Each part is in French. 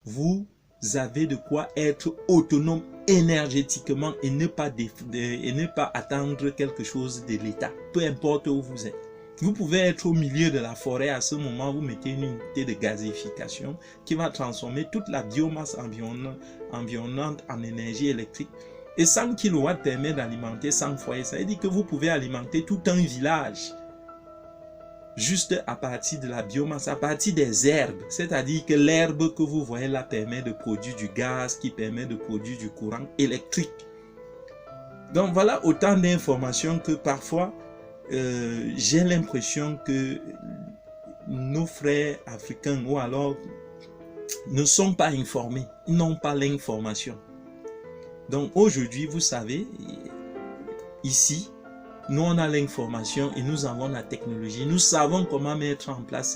vous avez de quoi être autonome énergétiquement et ne pas attendre quelque chose de l'État, peu importe où vous êtes. Vous pouvez être au milieu de la forêt, à ce moment, vous mettez une unité de gazéification qui va transformer toute la biomasse environnante en énergie électrique. Et 100 kW permet d'alimenter 100 foyers. Ça veut dire que vous pouvez alimenter tout un village juste à partir de la biomasse, à partir des herbes. C'est-à-dire que l'herbe que vous voyez là permet de produire du gaz, qui permet de produire du courant électrique. Donc voilà autant d'informations que parfois j'ai l'impression que nos frères africains ou alors ne sont pas informés, ils n'ont pas l'information. Donc aujourd'hui, vous savez, ici, nous on a l'information et nous avons la technologie. Nous savons comment mettre en place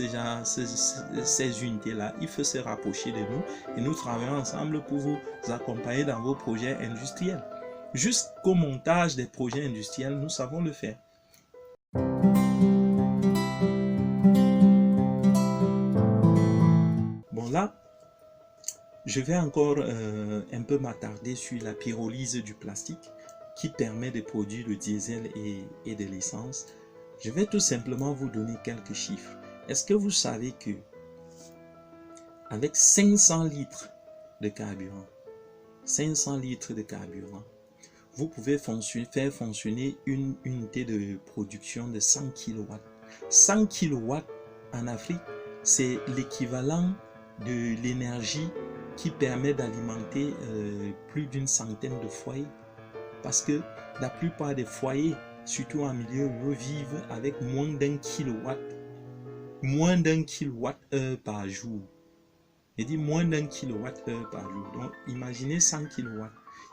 ces unités-là. Il faut se rapprocher de nous et nous travaillons ensemble pour vous accompagner dans vos projets industriels. Jusqu'au montage des projets industriels, nous savons le faire. Bon là, je vais encore un peu m'attarder sur la pyrolyse du plastique qui permet de produire le diesel et de l'essence. Je vais tout simplement vous donner quelques chiffres. Est-ce que vous savez que avec 500 litres de carburant, 500 litres de carburant, vous pouvez faire fonctionner une unité de production de 100 kW. 100 kW en Afrique, c'est l'équivalent de l'énergie qui permet d'alimenter plus d'une centaine de foyers. Parce que la plupart des foyers, surtout en milieu rural, vivent avec moins d'un kilowatt par jour. Je dis moins d'un kilowatt-heure par jour. Donc imaginez 100 kW.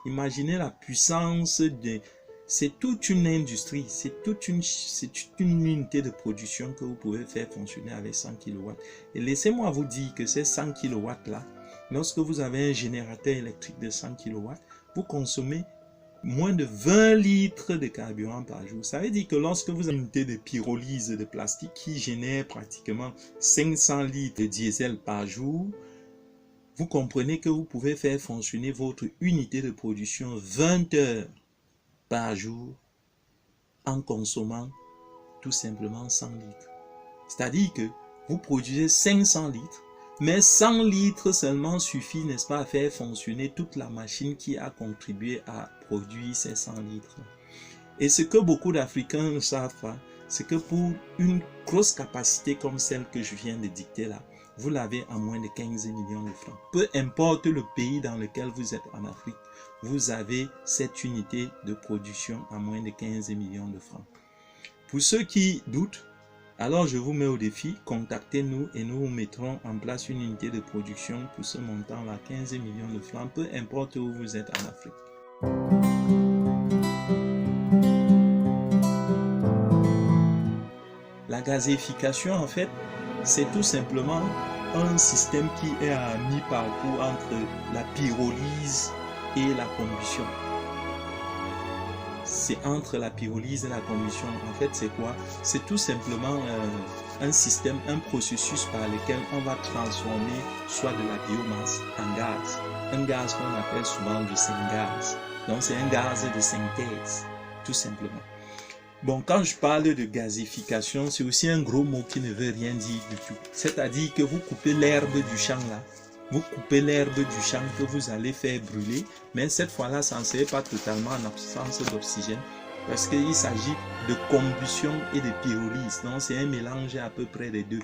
Imaginez la puissance de... C'est toute une industrie, c'est toute une unité de production que vous pouvez faire fonctionner avec 100 kW. Et laissez-moi vous dire que ces 100 kW là, lorsque vous avez un générateur électrique de 100 kW, vous consommez moins de 20 litres de carburant par jour. Ça veut dire que lorsque vous avez une unité de pyrolyse de plastique qui génère pratiquement 500 litres de diesel par jour, vous comprenez que vous pouvez faire fonctionner votre unité de production 20 heures par jour en consommant tout simplement 100 litres. C'est-à-dire que vous produisez 500 litres, mais 100 litres seulement suffit, n'est-ce pas, à faire fonctionner toute la machine qui a contribué à produire ces 100 litres. Et ce que beaucoup d'Africains ne savent pas, c'est que pour une grosse capacité comme celle que je viens de dicter là, vous l'avez à moins de 15 millions de francs. Peu importe le pays dans lequel vous êtes en Afrique, vous avez cette unité de production à moins de 15 millions de francs. Pour ceux qui doutent, alors je vous mets au défi, contactez-nous et nous vous mettrons en place une unité de production pour ce montant-là, 15 millions de francs, peu importe où vous êtes en Afrique. La gazéification, en fait, c'est tout simplement un système qui est à mi-parcours entre la pyrolyse et la combustion. C'est entre la pyrolyse et la combustion. En fait, c'est quoi? C'est tout simplement un système, un processus par lequel on va transformer soit de la biomasse en gaz. Un gaz qu'on appelle souvent du syngas. Donc, c'est un gaz de synthèse, tout simplement. Bon, quand je parle de gazéification, c'est aussi un gros mot qui ne veut rien dire du tout. C'est-à-dire que vous coupez l'herbe du champ là. Vous coupez l'herbe du champ que vous allez faire brûler, mais cette fois-là, ça ne serait pas totalement en absence d'oxygène, parce qu'il s'agit de combustion et de pyrolyse. Donc, c'est un mélange à peu près des deux.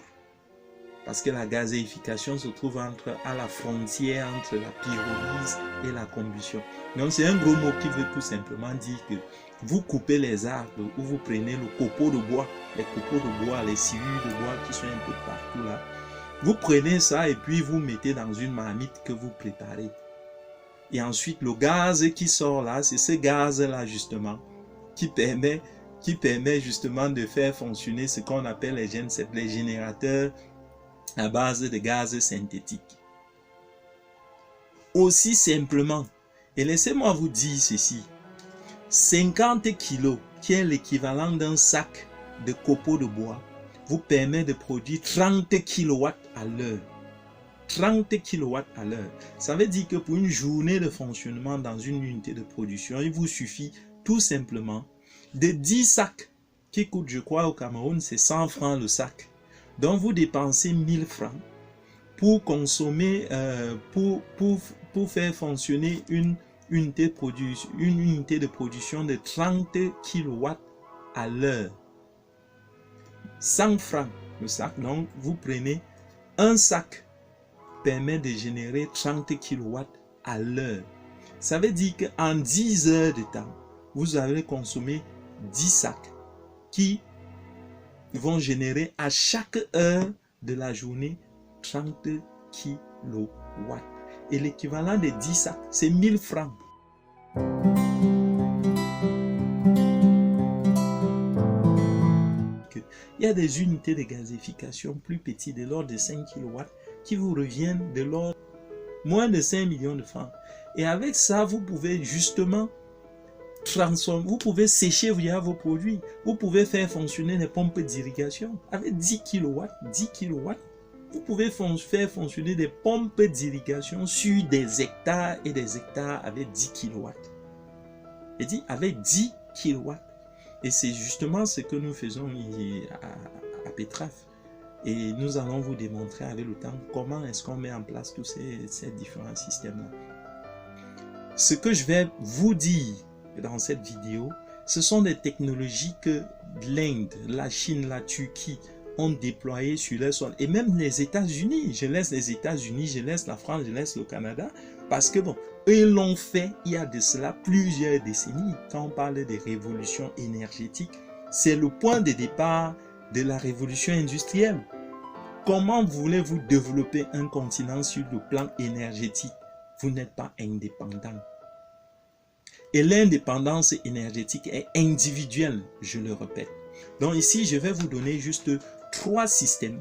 Parce que la gazéification se trouve à la frontière entre la pyrolyse et la combustion. Donc, c'est un gros mot qui veut tout simplement dire que vous coupez les arbres ou vous prenez le copeau de bois, les copeaux de bois, les sciures de bois qui sont un peu partout là. Vous prenez ça et puis vous mettez dans une marmite que vous préparez. Et ensuite, le gaz qui sort là, c'est ce gaz-là justement qui permet justement de faire fonctionner ce qu'on appelle les générateurs à base de gaz synthétique. Aussi simplement, et laissez-moi vous dire ceci, 50 kg, qui est l'équivalent d'un sac de copeaux de bois, vous permet de produire 30 kW à l'heure. 30 kW à l'heure. Ça veut dire que pour une journée de fonctionnement dans une unité de production, il vous suffit tout simplement de 10 sacs qui coûtent, je crois, au Cameroun, c'est 100 francs le sac. Donc, vous dépensez 1000 francs pour consommer, pour faire fonctionner une unité de production de 30 kW à l'heure. 100 francs le sac. Donc, vous prenez un sac permet de générer 30 kW à l'heure. Ça veut dire qu'en 10 heures de temps, vous allez consommer 10 sacs qui vont générer à chaque heure de la journée 30 kW. Et l'équivalent de 10 sacs, c'est 1000 francs. Il y a des unités de gazification plus petites de l'ordre de 5 kW qui vous reviennent de l'ordre moins de 5 millions de francs. Et avec ça, vous pouvez justement transformer, vous pouvez sécher vos produits, vous pouvez faire fonctionner les pompes d'irrigation. Avec 10 kW, vous pouvez faire fonctionner des pompes d'irrigation sur des hectares et des hectares avec 10 kW. Et dit avec 10 kW. Et c'est justement ce que nous faisons à Petraf. Et nous allons vous démontrer avec le temps comment est-ce qu'on met en place tous ces différents systèmes-là. Ce que je vais vous dire dans cette vidéo, ce sont des technologies que l'Inde, la Chine, la Turquie ont déployées sur leur sol. Et même les États-Unis, je laisse les États-Unis, je laisse la France, je laisse le Canada, parce que bon, eux l'ont fait il y a de cela plusieurs décennies. Quand on parle des révolutions énergétiques, c'est le point de départ de la révolution industrielle. Comment voulez-vous développer un continent sur le plan énergétique? Vous n'êtes pas indépendant. Et l'indépendance énergétique est individuelle, je le répète. Donc ici, je vais vous donner juste trois systèmes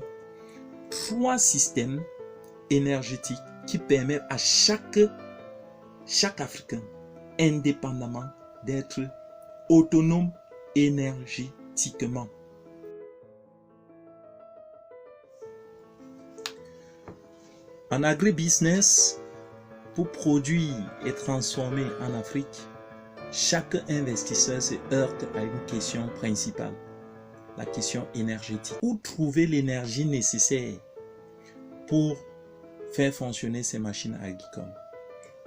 énergétiques qui permettent à chaque Africain, indépendamment, d'être autonome énergétiquement. En agribusiness, pour produire et transformer en Afrique, chaque investisseur se heurte à une question principale, la question énergétique. Où trouver l'énergie nécessaire pour faire fonctionner ces machines agricoles?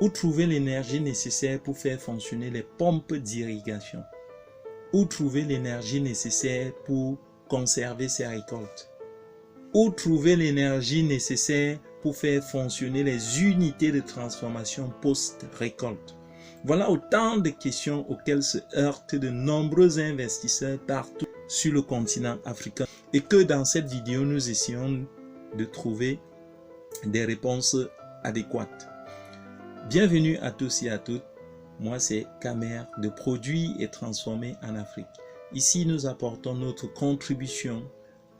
Où trouver l'énergie nécessaire pour faire fonctionner les pompes d'irrigation? Où trouver l'énergie nécessaire pour conserver ces récoltes? Où trouver l'énergie nécessaire pour faire fonctionner les unités de transformation post-récolte? Voilà autant de questions auxquelles se heurtent de nombreux investisseurs partout sur le continent africain et que dans cette vidéo, nous essayons de trouver des réponses adéquates. Bienvenue à tous et à toutes. Moi, c'est Kamer de Produits et Transformer en Afrique. Ici, nous apportons notre contribution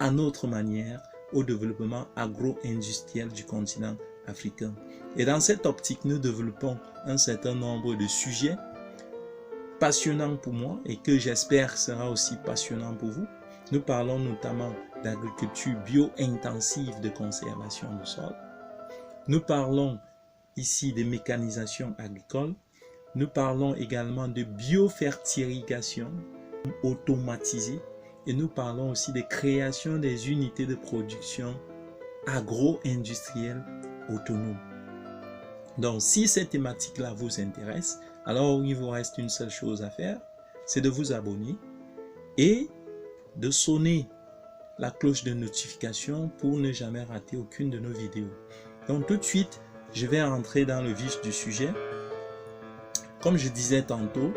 à notre manière au développement agro-industriel du continent africain. Et dans cette optique, nous développons un certain nombre de sujets passionnants pour moi et que j'espère sera aussi passionnant pour vous. Nous parlons notamment d'agriculture bio-intensive de conservation du sol. Nous parlons ici de mécanisation agricole. Nous parlons également de biofertilisation automatisée. Et nous parlons aussi de création des unités de production agro-industrielles autonomes. Donc, si cette thématique-là vous intéresse, alors il vous reste une seule chose à faire, c'est de vous abonner et de sonner la cloche de notification pour ne jamais rater aucune de nos vidéos. Donc, tout de suite, je vais entrer dans le vif du sujet. Comme je disais tantôt,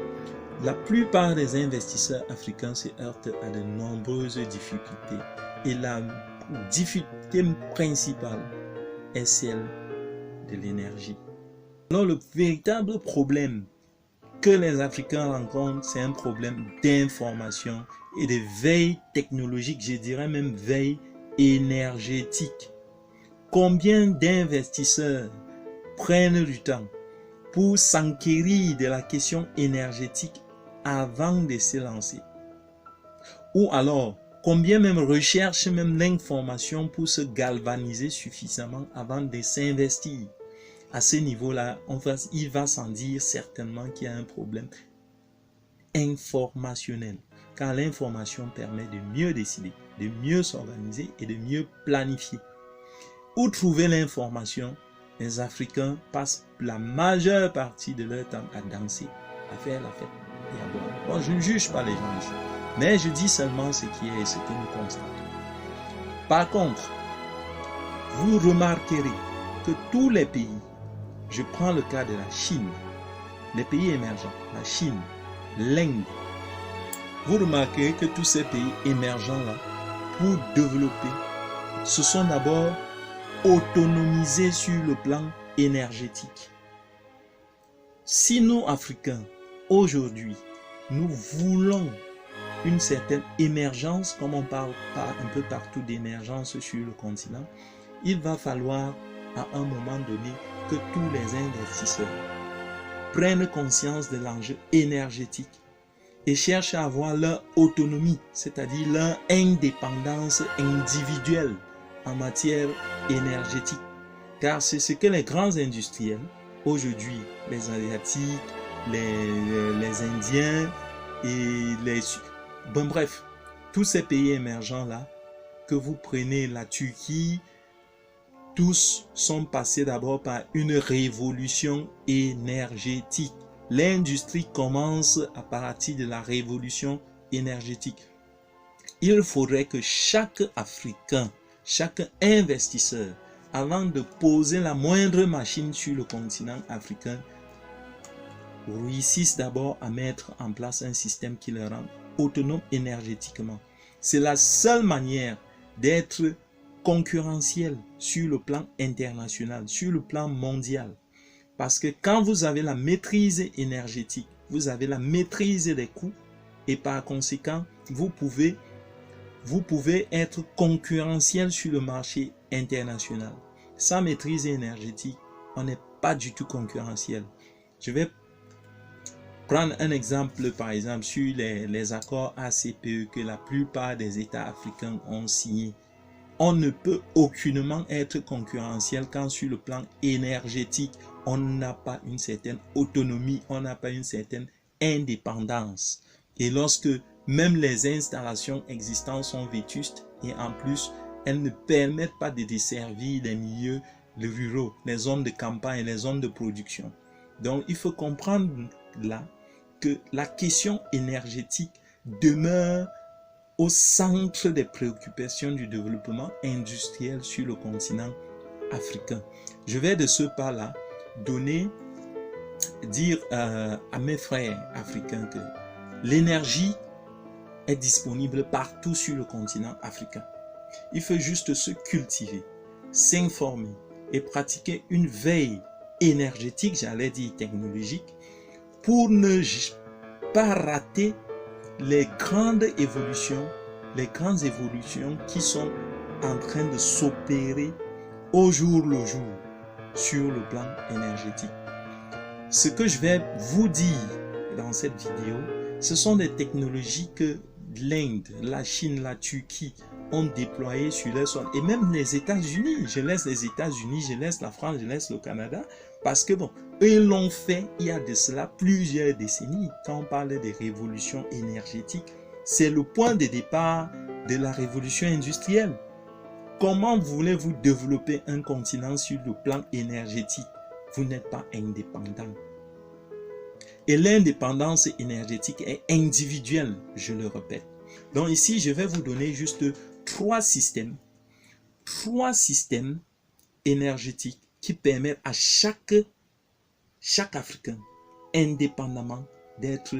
la plupart des investisseurs africains se heurtent à de nombreuses difficultés. Et la difficulté principale est celle de l'énergie. Alors le véritable problème que les Africains rencontrent, c'est un problème d'information et de veille technologique, je dirais même veille énergétique. Combien d'investisseurs prennent du temps pour s'enquérir de la question énergétique avant de se lancer? Ou alors, combien même recherchent même l'information pour se galvaniser suffisamment avant de s'investir. À ce niveau-là, il va sans dire certainement qu'il y a un problème informationnel. Car l'information permet de mieux décider, de mieux s'organiser et de mieux planifier. Où trouver l'information? Les Africains passent la majeure partie de leur temps à danser, à faire la fête et à boire. Bon, je ne juge pas les gens ici, mais je dis seulement ce qui est et ce que nous constatons. Par contre, vous remarquerez que tous les pays, je prends le cas de la Chine, les pays émergents, la Chine, l'Inde, vous remarquerez que tous ces pays émergents-là, pour développer, se sont d'abord autonomisés sur le plan énergétique. Si nous, Africains, aujourd'hui, nous voulons une certaine émergence, comme on parle un peu partout d'émergence sur le continent, il va falloir à un moment donné que tous les investisseurs prennent conscience de l'enjeu énergétique et cherchent à avoir leur autonomie, c'est-à-dire leur indépendance individuelle en matière énergétique. Car c'est ce que les grands industriels, aujourd'hui les Asiatiques, les Indiens et bref, tous ces pays émergents-là, que vous prenez la Turquie, tous sont passés d'abord par une révolution énergétique. L'industrie commence à partir de la révolution énergétique. Il faudrait que chaque Africain, chaque investisseur, avant de poser la moindre machine sur le continent africain, réussisse d'abord à mettre en place un système qui le rend autonome énergétiquement. C'est la seule manière d'être concurrentiel sur le plan international, sur le plan mondial. Parce que quand vous avez la maîtrise énergétique, vous avez la maîtrise des coûts et par conséquent, vous pouvez être concurrentiel sur le marché international. Sans maîtrise énergétique, on n'est pas du tout concurrentiel. Je vais prendre un exemple, par exemple, sur les accords ACPE que la plupart des États africains ont signés. On ne peut aucunement être concurrentiel quand sur le plan énergétique, on n'a pas une certaine autonomie, on n'a pas une certaine indépendance. Et lorsque même les installations existantes sont vétustes et en plus, elles ne permettent pas de desservir les milieux ruraux, les zones de campagne, les zones de production. Donc, il faut comprendre là que la question énergétique demeure au centre des préoccupations du développement industriel sur le continent africain. Je vais de ce pas-là dire à mes frères africains que l'énergie est disponible partout sur le continent africain. Il faut juste se cultiver, s'informer et pratiquer une veille énergétique, j'allais dire technologique, pour ne pas rater les grandes évolutions qui sont en train de s'opérer au jour le jour sur le plan énergétique. Ce que je vais vous dire dans cette vidéo, ce sont des technologies que l'Inde, la Chine, la Turquie ont déployées sur leur sol. Et même les États-Unis, je laisse les États-Unis, je laisse la France, je laisse le Canada, parce que bon, eux l'ont fait il y a de cela plusieurs décennies. Quand on parle des révolutions énergétiques, c'est le point de départ de la révolution industrielle. Comment voulez-vous développer un continent sur le plan énergétique? Vous n'êtes pas indépendant. Et l'indépendance énergétique est individuelle, je le répète. Donc ici, je vais vous donner juste trois systèmes énergétiques qui permettent à chaque Africain, indépendamment, d'être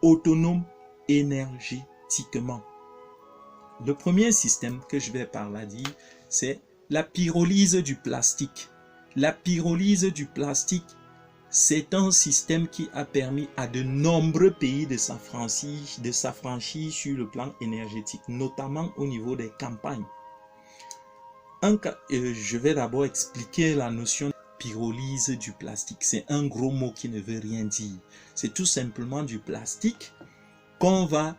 autonome énergétiquement. Le premier système que je vais par là dire, c'est la pyrolyse du plastique. La pyrolyse du plastique, c'est un système qui a permis à de nombreux pays de s'affranchir sur le plan énergétique, notamment au niveau des campagnes. Je vais d'abord expliquer la notion de pyrolyse du plastique. C'est un gros mot qui ne veut rien dire. C'est tout simplement du plastique qu'on va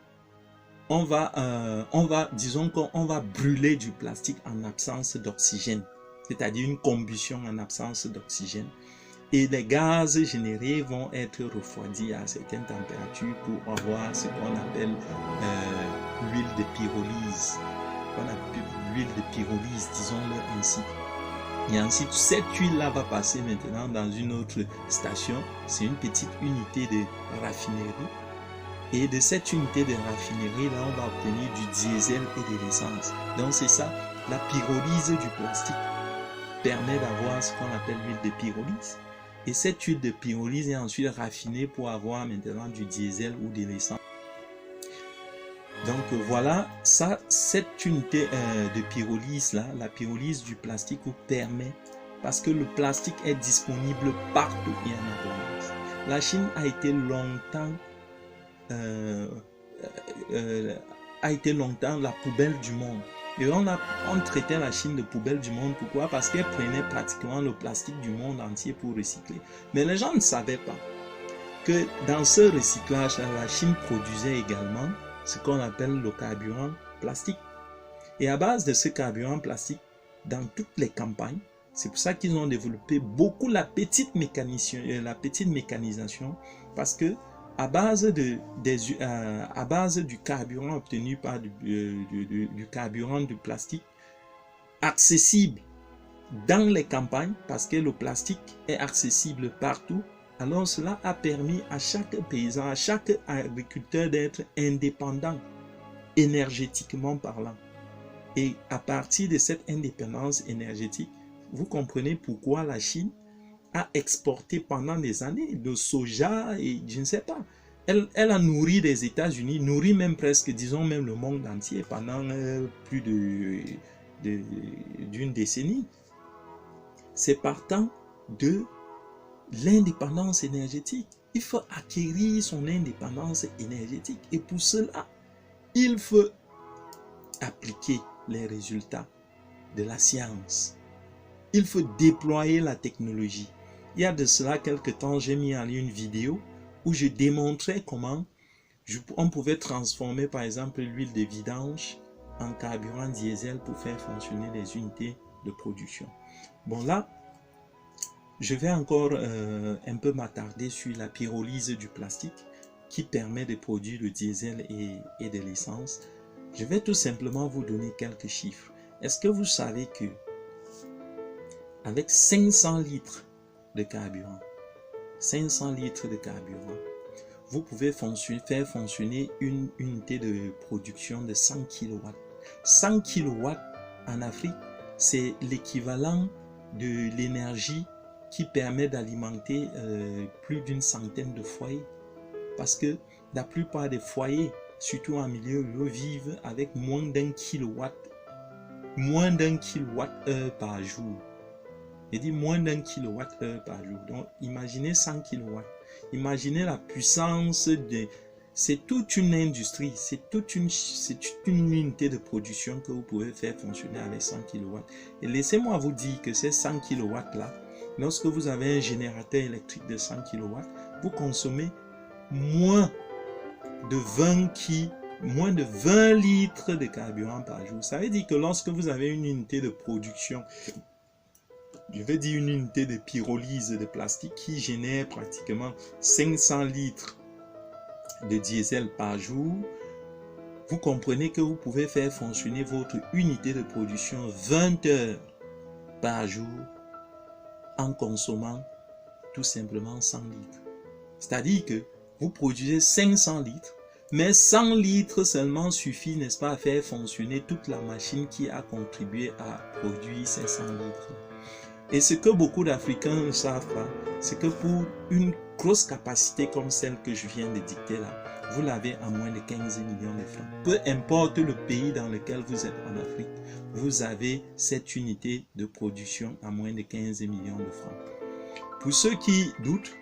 disons qu'on va brûler du plastique en absence d'oxygène, c'est-à-dire une combustion en absence d'oxygène. Et les gaz générés vont être refroidis à certaines températures pour avoir ce qu'on appelle l'huile de pyrolyse. L'huile de pyrolyse, disons-le ainsi. Et ensuite, cette huile-là va passer maintenant dans une autre station. C'est une petite unité de raffinerie. Et de cette unité de raffinerie-là, on va obtenir du diesel et de l'essence. Donc c'est ça, la pyrolyse du plastique permet d'avoir ce qu'on appelle l'huile de pyrolyse. Et cette huile de pyrolyse est ensuite raffinée pour avoir maintenant du diesel ou de l'essence. Donc voilà, cette unité de pyrolyse là, la pyrolyse du plastique vous permet, parce que le plastique est disponible partout et en abondance. La Chine a été longtemps la poubelle du monde. Et on traitait la Chine de poubelle du monde. Pourquoi? Parce qu'elle prenait pratiquement le plastique du monde entier pour recycler. Mais les gens ne savaient pas que dans ce recyclage, la Chine produisait également ce qu'on appelle le carburant plastique. Et à base de ce carburant plastique, dans toutes les campagnes, c'est pour ça qu'ils ont développé beaucoup la petite mécanisation, parce que à base du carburant obtenu par du carburant du plastique accessible dans les campagnes, parce que le plastique est accessible partout, alors cela a permis à chaque paysan, à chaque agriculteur d'être indépendant énergétiquement parlant. Et à partir de cette indépendance énergétique, vous comprenez pourquoi la Chine a exporté pendant des années le soja et je ne sais pas. Elle a nourri les États-Unis, nourri même presque, disons même le monde entier pendant plus d'une décennie. C'est partant de l'indépendance énergétique. Il faut acquérir son indépendance énergétique et pour cela, il faut appliquer les résultats de la science. Il faut déployer la technologie. Il y a de cela quelques temps, j'ai mis en ligne une vidéo où je démontrais comment on pouvait transformer par exemple l'huile de vidange en carburant diesel pour faire fonctionner les unités de production. Bon là, je vais encore un peu m'attarder sur la pyrolyse du plastique qui permet de produire le diesel et de l'essence. Je vais tout simplement vous donner quelques chiffres. Est-ce que vous savez que avec 500 litres de carburant, 500 litres de carburant, vous pouvez faire fonctionner une unité de production de 100 kW. 100 kW en Afrique, c'est l'équivalent de l'énergie qui permet d'alimenter plus d'une centaine de foyers. Parce que la plupart des foyers, surtout en milieu rural, vivent avec moins d'un kilowatt heure par jour. Je dis moins d'un kilowattheure par jour. Donc, imaginez 100 kilowatts. Imaginez la puissance de... C'est toute une industrie, c'est toute une unité de production que vous pouvez faire fonctionner avec 100 kilowatts. Et laissez-moi vous dire que ces 100 kilowatts là, lorsque vous avez un générateur électrique de 100 kilowatts, vous consommez moins de 20 litres de carburant par jour. Ça veut dire que lorsque vous avez une unité de production, je vais dire une unité de pyrolyse de plastique qui génère pratiquement 500 litres de diesel par jour, vous comprenez que vous pouvez faire fonctionner votre unité de production 20 heures par jour en consommant tout simplement 100 litres. C'est-à-dire que vous produisez 500 litres, mais 100 litres seulement suffit, n'est-ce pas, à faire fonctionner toute la machine qui a contribué à produire ces 100 litres. Et ce que beaucoup d'Africains ne savent pas, c'est que pour une grosse capacité comme celle que je viens de dicter là, vous l'avez à moins de 15 millions de francs. Peu importe le pays dans lequel vous êtes en Afrique, vous avez cette unité de production à moins de 15 millions de francs. Pour ceux qui doutent,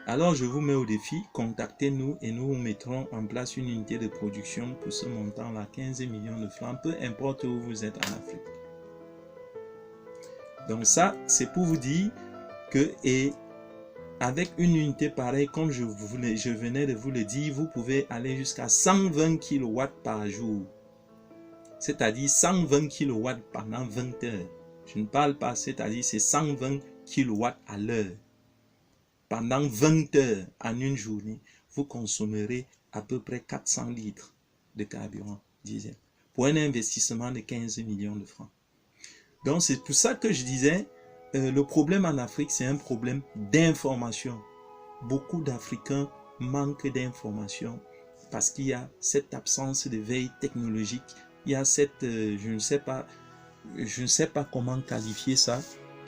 alors je vous mets au défi, contactez-nous et nous vous mettrons en place une unité de production pour ce montant-là, 15 millions de francs, peu importe où vous êtes en Afrique. Donc ça, c'est pour vous dire que avec une unité pareille, comme je venais de vous le dire, vous pouvez aller jusqu'à 120 kW par jour. C'est-à-dire 120 kW pendant 20 heures. Je ne parle pas, c'est-à-dire c'est 120 kW à l'heure. Pendant 20 heures en une journée, vous consommerez à peu près 400 litres de carburant diesel pour un investissement de 15 millions de francs. Donc c'est pour ça que je disais, le problème en Afrique, c'est un problème d'information. Beaucoup d'Africains manquent d'information parce qu'il y a cette absence de veille technologique. Il y a cette, je ne sais pas comment qualifier ça,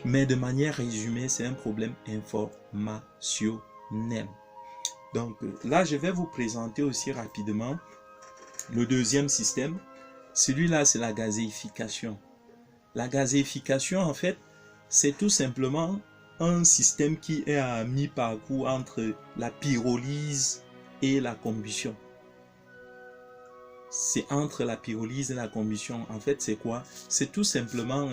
mais de manière résumée, c'est un problème informationnel. Donc là, je vais vous présenter aussi rapidement le deuxième système. Celui-là, c'est la gazéification. La gazéification, en fait, c'est tout simplement un système qui est à mi-parcours entre la pyrolyse et la combustion. C'est entre la pyrolyse et la combustion. En fait, c'est quoi? C'est tout simplement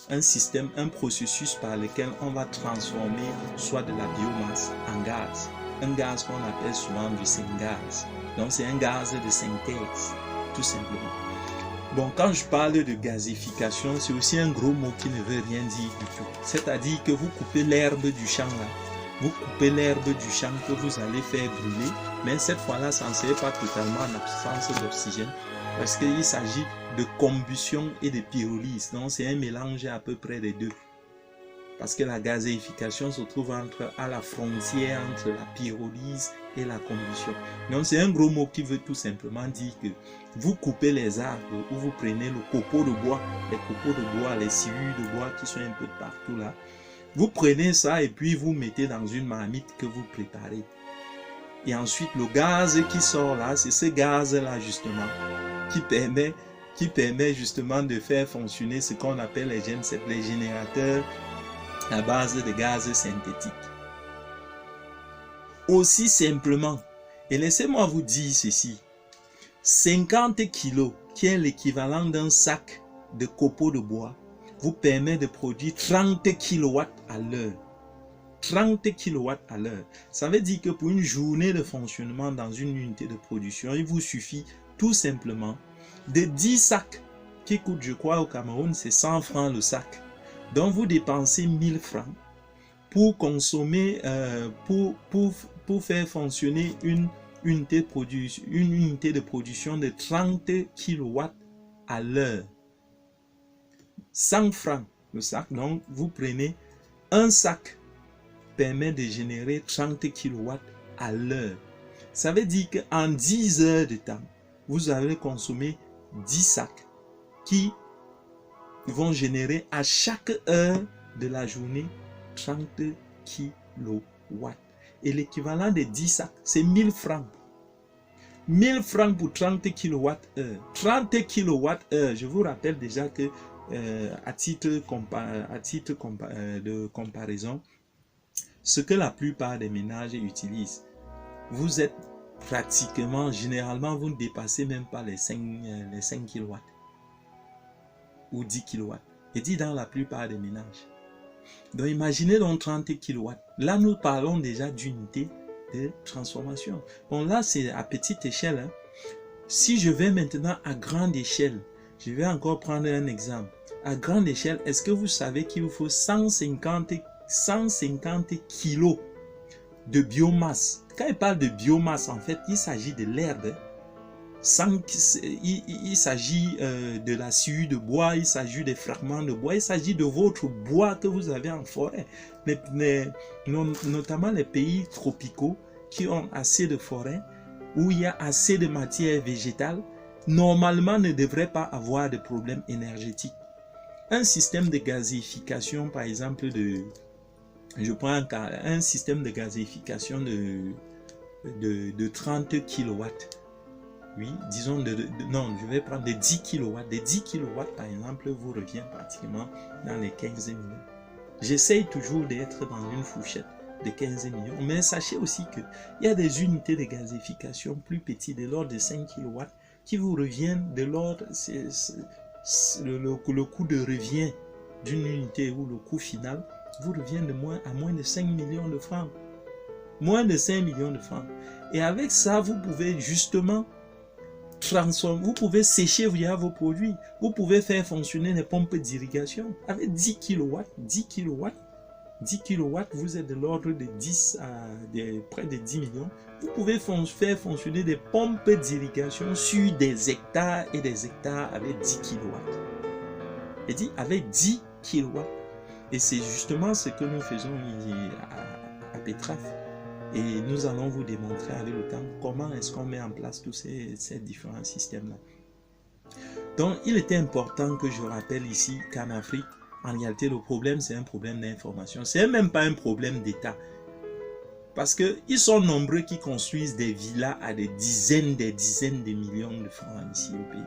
un système, un processus par lequel on va transformer soit de la biomasse en gaz. Un gaz qu'on appelle souvent du syngaz. Donc, c'est un gaz de synthèse, tout simplement. Bon, quand je parle de gazéification, c'est aussi un gros mot qui ne veut rien dire du tout. C'est-à-dire que vous coupez l'herbe du champ là. Vous coupez l'herbe du champ que vous allez faire brûler, mais cette fois-là, ça ne serait pas totalement en absence d'oxygène, parce qu'il s'agit de combustion et de pyrolyse. Donc, c'est un mélange à peu près des deux. Parce que la gazéification se trouve à la frontière entre la pyrolyse et la combustion. Donc, c'est un gros mot qui veut tout simplement dire que vous coupez les arbres ou vous prenez le copeau de bois, les copeaux de bois, les sciures de bois qui sont un peu partout là. Vous prenez ça et puis vous mettez dans une marmite que vous préparez. Et ensuite, le gaz qui sort là, c'est ce gaz-là justement qui permet justement de faire fonctionner ce qu'on appelle les générateurs à base de gaz synthétique. Aussi simplement, et laissez-moi vous dire ceci, 50 kg, qui est l'équivalent d'un sac de copeaux de bois, vous permet de produire 30 kW à l'heure. 30 kW à l'heure. Ça veut dire que pour une journée de fonctionnement dans une unité de production, il vous suffit tout simplement de 10 sacs qui coûtent, je crois, au Cameroun, c'est 100 francs le sac. Donc vous dépensez 1000 francs pour consommer, pour faire fonctionner une unité de production de 30 kW à l'heure. 100 francs le sac, donc vous prenez un sac permet de générer 30 kW à l'heure. Ça veut dire qu'en 10 heures de temps, vous avez consommé 10 sacs qui vont générer à chaque heure de la journée 30 kW. Et l'équivalent de 10 sacs, c'est 1000 francs. 1000 francs pour 30 kWh. 30 kWh, je vous rappelle déjà que à titre de comparaison, ce que la plupart des ménages utilisent, vous êtes pratiquement, généralement, vous ne dépassez même pas les 5 kW ou 10 kW. Et dit dans la plupart des ménages. Donc imaginez donc 30 kW. Là, nous parlons déjà d'unité de transformation. Bon, là, c'est à petite échelle. Hein. Si je vais maintenant à grande échelle, je vais encore prendre un exemple. À grande échelle, est-ce que vous savez qu'il vous faut 150 kilos de biomasse? Quand il parle de biomasse, en fait, il s'agit de l'herbe. Il s'agit de la sciure de bois, il s'agit des fragments de bois, il s'agit de votre bois que vous avez en forêt. Notamment les pays tropicaux qui ont assez de forêts, où il y a assez de matière végétale, normalement ne devraient pas avoir de problème énergétique. Un système de gazéification, par exemple, je prends un système de gazéification de 30 kW. Oui, disons, non, je vais prendre de 10 kW. De 10 kW, par exemple, vous revient pratiquement dans les 15 millions. J'essaye toujours d'être dans une fourchette de 15 millions, mais sachez aussi qu'il y a des unités de gazéification plus petites, de l'ordre de 5 kW, qui vous reviennent de l'ordre, le coût de revient d'une unité ou le coût final vous revient à moins de 5 millions de francs. Moins de 5 millions de francs. Et avec ça, vous pouvez justement transformer, vous pouvez sécher vos produits. Vous pouvez faire fonctionner des pompes d'irrigation avec 10 kW. 10 kW. 10 kW, vous êtes de l'ordre de 10 à près de 10 millions. Vous pouvez faire fonctionner des pompes d'irrigation sur des hectares et des hectares avec 10 kW. Et dit avec 10 kW. Et c'est justement ce que nous faisons à Petraf. Et nous allons vous démontrer avec le temps comment est-ce qu'on met en place tous ces différents systèmes-là. Donc, il était important que je rappelle ici qu'en Afrique, en réalité, le problème, c'est un problème d'information. Ce n'est même pas un problème d'État. Parce qu'ils sont nombreux qui construisent des villas à des dizaines de millions de francs ici au pays.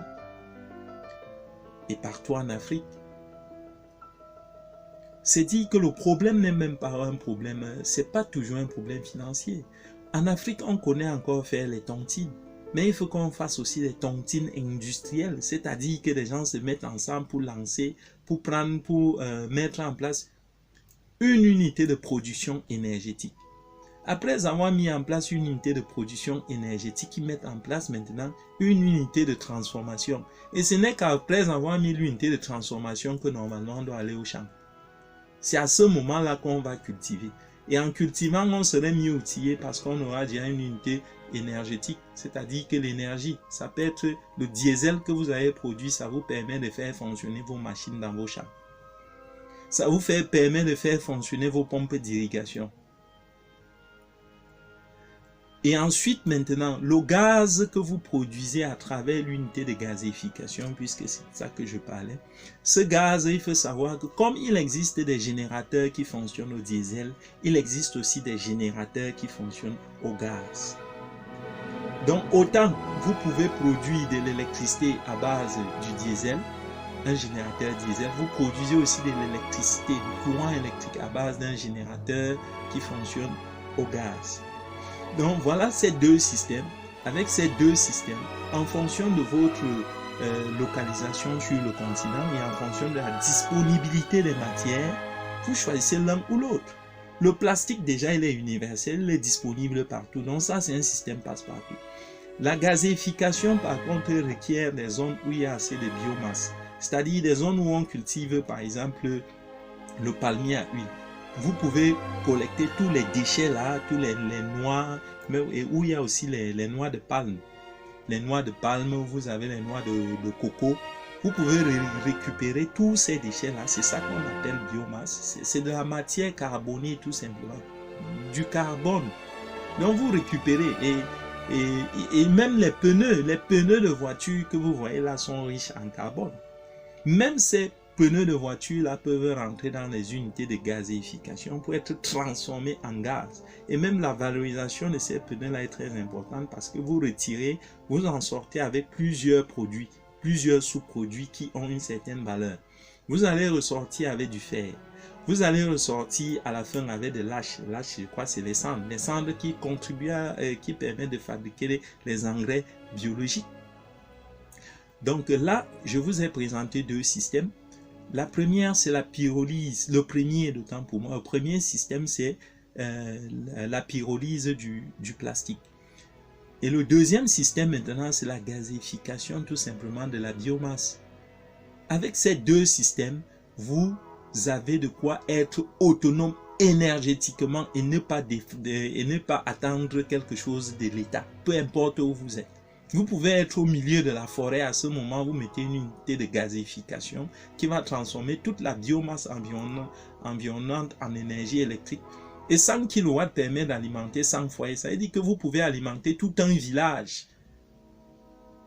Et partout en Afrique, c'est dit que le problème n'est même pas un problème, c'est pas toujours un problème financier. En Afrique, on connaît encore faire les tontines, mais il faut qu'on fasse aussi des tontines industrielles, c'est-à-dire que les gens se mettent ensemble pour lancer, pour mettre en place une unité de production énergétique. Après avoir mis en place une unité de production énergétique, ils mettent en place maintenant une unité de transformation. Et ce n'est qu'après avoir mis l'unité de transformation que normalement on doit aller au champ. C'est à ce moment-là qu'on va cultiver. Et en cultivant, on serait mieux outillé parce qu'on aura déjà une unité énergétique. C'est-à-dire que l'énergie, ça peut être le diesel que vous avez produit, ça vous permet de faire fonctionner vos machines dans vos champs. Ça vous permet de faire fonctionner vos pompes d'irrigation. Et ensuite, maintenant, le gaz que vous produisez à travers l'unité de gazéification, puisque c'est de ça que je parlais, ce gaz, il faut savoir que comme il existe des générateurs qui fonctionnent au diesel, il existe aussi des générateurs qui fonctionnent au gaz. Donc, autant vous pouvez produire de l'électricité à base du diesel, un générateur diesel, vous produisez aussi de l'électricité, du courant électrique à base d'un générateur qui fonctionne au gaz. Donc voilà ces deux systèmes. Avec ces deux systèmes, en fonction de votre localisation sur le continent et en fonction de la disponibilité des matières, vous choisissez l'un ou l'autre. Le plastique déjà il est universel, il est disponible partout. Donc ça c'est un système passe-partout. La gazéification par contre requiert des zones où il y a assez de biomasse. C'est-à-dire des zones où on cultive par exemple le palmier à huile. Vous pouvez collecter tous les déchets là, tous les noix, et où il y a aussi les noix de palme. Les noix de palme, vous avez les noix de coco. Vous pouvez récupérer tous ces déchets là, c'est ça qu'on appelle biomasse. C'est de la matière carbonée tout simplement, du carbone. Donc vous récupérez et même les pneus de voiture que vous voyez là sont riches en carbone. Même ces pneus de voiture là peuvent rentrer dans les unités de gazéification pour être transformés en gaz. Et même la valorisation de ces pneus là est très importante parce que vous retirez, vous en sortez avec plusieurs produits, plusieurs sous-produits qui ont une certaine valeur. Vous allez ressortir avec du fer. Vous allez ressortir à la fin avec de lâches. Lâches, je crois, c'est les cendres. Les cendres qui contribuent qui permettent de fabriquer les engrais biologiques. Donc là, je vous ai présenté deux systèmes. La première, c'est la pyrolyse. Le premier, d'autant pour moi, le premier système, c'est la pyrolyse du plastique. Et le deuxième système, maintenant, c'est la gazéification tout simplement de la biomasse. Avec ces deux systèmes, vous avez de quoi être autonome énergétiquement et ne pas attendre quelque chose de l'État, peu importe où vous êtes. Vous pouvez être au milieu de la forêt, à ce moment, vous mettez une unité de gazéification qui va transformer toute la biomasse environnante en énergie électrique. Et 100 kW permet d'alimenter 100 foyers. Ça veut dire que vous pouvez alimenter tout un village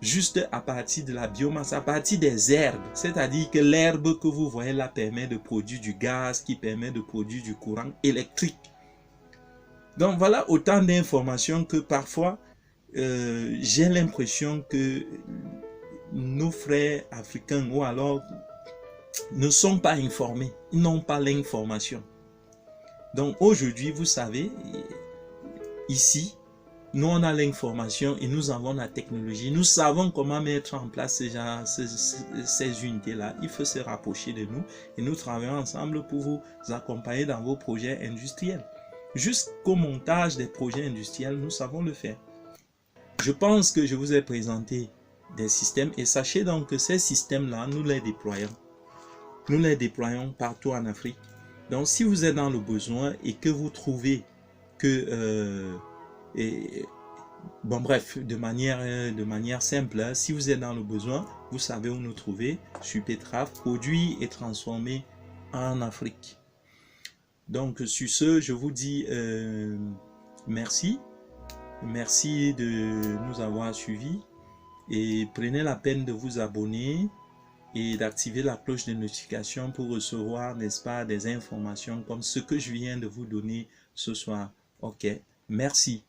juste à partir de la biomasse, à partir des herbes. C'est-à-dire que l'herbe que vous voyez là permet de produire du gaz, qui permet de produire du courant électrique. Donc voilà autant d'informations que parfois j'ai l'impression que nos frères africains ou alors ne sont pas informés, ils n'ont pas l'information. Donc aujourd'hui, vous savez, ici, Nous, on a l'information et nous avons la technologie. Nous savons comment mettre en place ces unités-là. Il faut se rapprocher de nous et nous travaillons ensemble pour vous accompagner dans vos projets industriels. Jusqu'au montage des projets industriels, nous savons le faire. Je pense que je vous ai présenté des systèmes et sachez donc que ces systèmes-là, nous les déployons. Nous les déployons partout en Afrique. Donc, si vous êtes dans le besoin et que vous trouvez que... bon bref, de manière simple, si vous êtes dans le besoin, vous savez où nous trouver. Supertraf, produit et transformé en Afrique. Donc sur ce, je vous dis merci. Merci de nous avoir suivis et prenez la peine de vous abonner et d'activer la cloche de notification pour recevoir, n'est-ce pas, des informations comme ce que je viens de vous donner ce soir. Ok, merci.